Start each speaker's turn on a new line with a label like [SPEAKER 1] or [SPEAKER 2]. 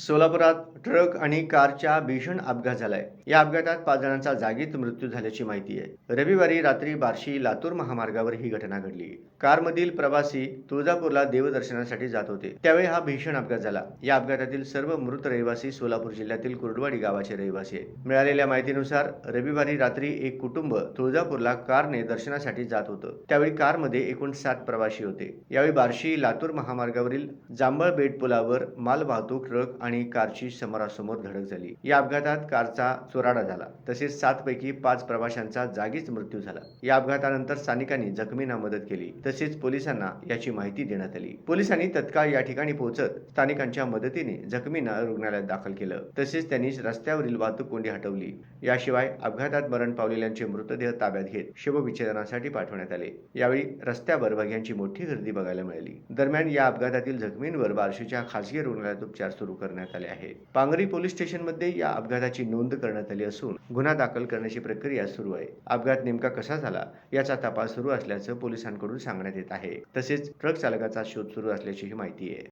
[SPEAKER 1] सोलापुरात ट्रक आणि कारच्या भीषण अपघात झालाय. या अपघातात 5 जणांचा जागीच मृत्यू झाल्याची माहिती आहे. रविवारी रात्री बार्शी लातूर महामार्गावर ही घटना घडली. कारमधील प्रवासी तुळजापूरला देवदर्शनासाठी जात होते. त्यावेळी हा भीषण अपघात झाला. या अपघातातील सर्व मृत रहिवासी सोलापूर जिल्ह्यातील कुर्डवाडी गावाचे रहिवासी आहेत. मिळालेल्या माहितीनुसार रविवारी रात्री एक कुटुंब तुळजापूरला कारने दर्शनासाठी जात होतं. त्यावेळी कारमध्ये एकूण 7 प्रवासी होते. यावेळी बार्शी लातूर महामार्गावरील जांभळ बेट पुलावर मालवाहतूक ट्रक आणि कारची समोरासमोर धडक झाली. या अपघातात कारचा चुराडा झाला. तसेच 7 पैकी 5 प्रवाशांचा जागीच मृत्यू झाला. या अपघातानंतर स्थानिकांनी जखमींना मदत केली. तसेच पोलिसांना याची माहिती देण्यात आली. पोलिसांनी तत्काळ या ठिकाणी पोहोचत स्थानिकांच्या मदतीने जखमींना रुग्णालयात दाखल केलं. तसेच त्यांनी रस्त्यावरील वाहतूक कोंडी हटवली. याशिवाय अपघातात मरण पावलेल्यांचे मृतदेह ताब्यात घेत शवविच्छेदनासाठी पाठवण्यात आले. यावेळी रस्त्यावर वाघ्यांची मोठी गर्दी बघायला मिळाली. दरम्यान या अपघातातील जखमींवर बार्शीच्या खासगी रुग्णालयात उपचार सुरू करण्यात आले आहे. पांगरी पोलीस स्टेशनमध्ये या अपघाताची नोंद करण्यात आली असून गुन्हा दाखल करण्याची प्रक्रिया सुरू आहे. अपघात नेमका कसा झाला याचा तपास सुरू असल्याचं पोलिसांकडून सांगण्यात येत आहे. तसेच ट्रक चालकाचा शोध सुरू असल्याची माहिती आहे.